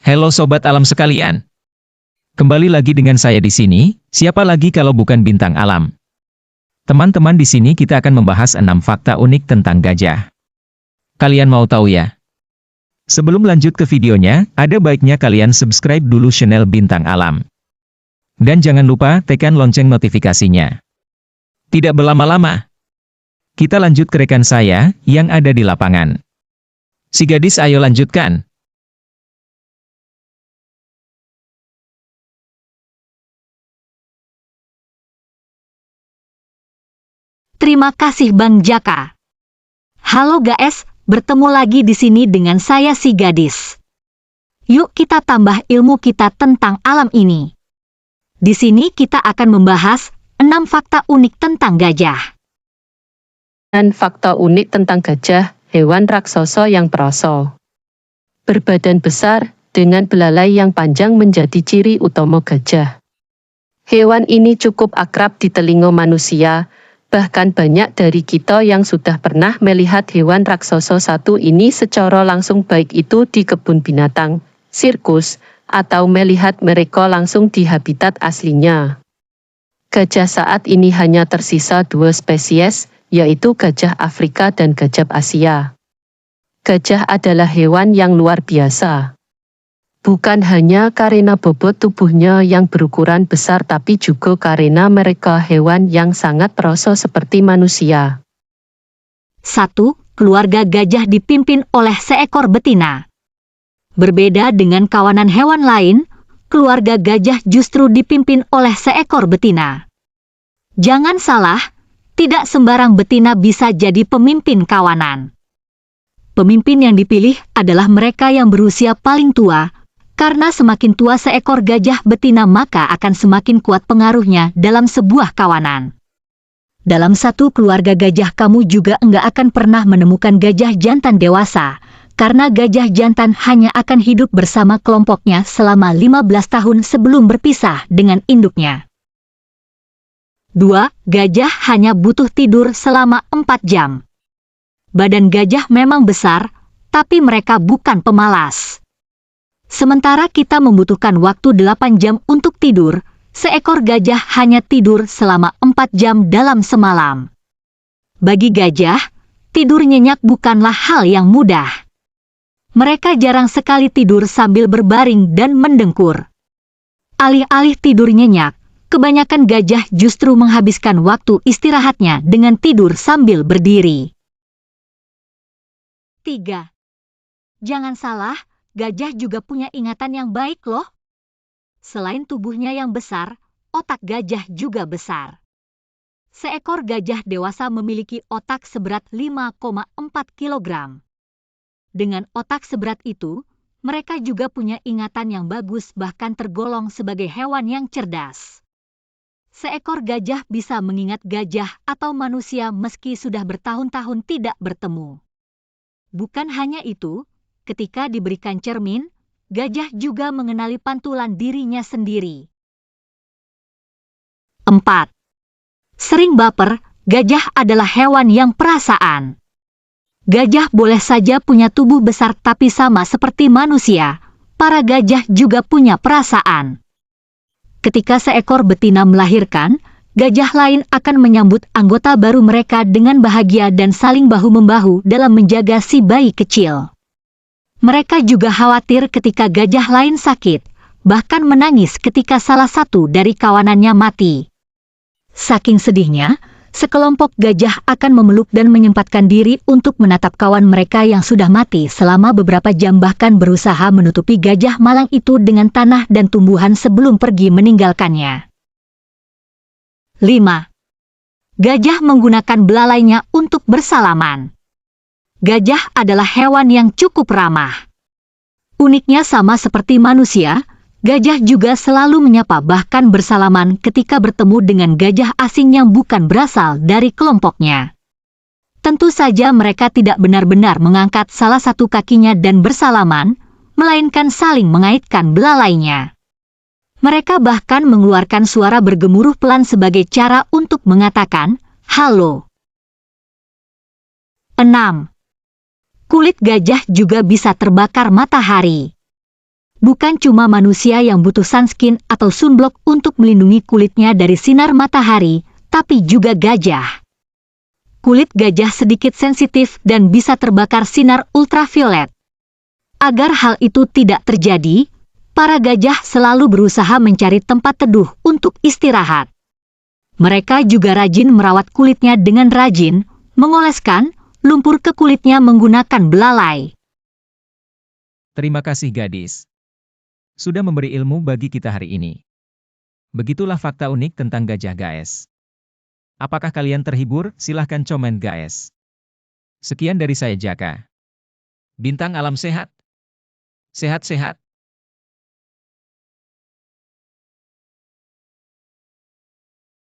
Halo sobat alam sekalian. Kembali lagi dengan saya di sini, siapa lagi kalau bukan Bintang Alam. Teman-teman, di sini kita akan membahas 6 fakta unik tentang gajah. Kalian mau tahu ya? Sebelum lanjut ke videonya, ada baiknya kalian subscribe dulu channel Bintang Alam. Dan jangan lupa tekan lonceng notifikasinya. Tidak berlama-lama, kita lanjut ke rekan saya yang ada di lapangan. Si gadis, ayo lanjutkan. Terima kasih Bang Jaka. Halo guys, bertemu lagi di sini dengan saya si gadis. Yuk kita tambah ilmu kita tentang alam ini. Di sini kita akan membahas 6 fakta unik tentang gajah. Dan fakta unik tentang gajah, hewan raksasa yang perasa. Berbadan besar, dengan belalai yang panjang menjadi ciri utama gajah. Hewan ini cukup akrab di telinga manusia, bahkan banyak dari kita yang sudah pernah melihat hewan raksasa satu ini secara langsung, baik itu di kebun binatang, sirkus, atau melihat mereka langsung di habitat aslinya. Gajah saat ini hanya tersisa 2 spesies, yaitu gajah Afrika dan gajah Asia. Gajah adalah hewan yang luar biasa. Bukan hanya karena bobot tubuhnya yang berukuran besar, tapi juga karena mereka hewan yang sangat perasa seperti manusia. 1. Keluarga gajah dipimpin oleh seekor betina. Berbeda dengan kawanan hewan lain, keluarga gajah justru dipimpin oleh seekor betina. Jangan salah, tidak sembarang betina bisa jadi pemimpin kawanan. Pemimpin yang dipilih adalah mereka yang berusia paling tua, karena semakin tua seekor gajah betina maka akan semakin kuat pengaruhnya dalam sebuah kawanan. Dalam satu keluarga gajah kamu juga enggak akan pernah menemukan gajah jantan dewasa, karena gajah jantan hanya akan hidup bersama kelompoknya selama 15 tahun sebelum berpisah dengan induknya. 2. Gajah hanya butuh tidur selama 4 jam. Badan gajah memang besar, tapi mereka bukan pemalas. Sementara kita membutuhkan waktu 8 jam untuk tidur, seekor gajah hanya tidur selama 4 jam dalam semalam. Bagi gajah, tidur nyenyak bukanlah hal yang mudah. Mereka jarang sekali tidur sambil berbaring dan mendengkur. Alih-alih tidur nyenyak, kebanyakan gajah justru menghabiskan waktu istirahatnya dengan tidur sambil berdiri. 3. Jangan salah, gajah juga punya ingatan yang baik loh. Selain tubuhnya yang besar, otak gajah juga besar. Seekor gajah dewasa memiliki otak seberat 5,4 kg. Dengan otak seberat itu, mereka juga punya ingatan yang bagus, bahkan tergolong sebagai hewan yang cerdas. Seekor gajah bisa mengingat gajah atau manusia meski sudah bertahun-tahun tidak bertemu. Bukan hanya itu, ketika diberikan cermin, gajah juga mengenali pantulan dirinya sendiri. 4. Sering baper, gajah adalah hewan yang perasaan. Gajah boleh saja punya tubuh besar, tapi sama seperti manusia, para gajah juga punya perasaan. Ketika seekor betina melahirkan, gajah lain akan menyambut anggota baru mereka dengan bahagia dan saling bahu-membahu dalam menjaga si bayi kecil. Mereka juga khawatir ketika gajah lain sakit, bahkan menangis ketika salah satu dari kawanannya mati. Saking sedihnya, sekelompok gajah akan memeluk dan menyempatkan diri untuk menatap kawan mereka yang sudah mati selama beberapa jam, bahkan berusaha menutupi gajah malang itu dengan tanah dan tumbuhan sebelum pergi meninggalkannya. 5. Gajah menggunakan belalainya untuk bersalaman. Gajah adalah hewan yang cukup ramah. Uniknya, sama seperti manusia, gajah juga selalu menyapa bahkan bersalaman ketika bertemu dengan gajah asing yang bukan berasal dari kelompoknya. Tentu saja mereka tidak benar-benar mengangkat salah satu kakinya dan bersalaman, melainkan saling mengaitkan belalainya. Mereka bahkan mengeluarkan suara bergemuruh pelan sebagai cara untuk mengatakan, "Halo." 6. Kulit gajah juga bisa terbakar matahari. Bukan cuma manusia yang butuh sunscreen atau sunblock untuk melindungi kulitnya dari sinar matahari, tapi juga gajah. Kulit gajah sedikit sensitif dan bisa terbakar sinar ultraviolet. Agar hal itu tidak terjadi, para gajah selalu berusaha mencari tempat teduh untuk istirahat. Mereka juga rajin merawat kulitnya dengan rajin, mengoleskan lumpur ke kulitnya menggunakan belalai. Terima kasih gadis. Sudah memberi ilmu bagi kita hari ini. Begitulah fakta unik tentang gajah guys. Apakah kalian terhibur? Silahkan komen guys. Sekian dari saya Jaka. Bintang alam sehat. Sehat-sehat.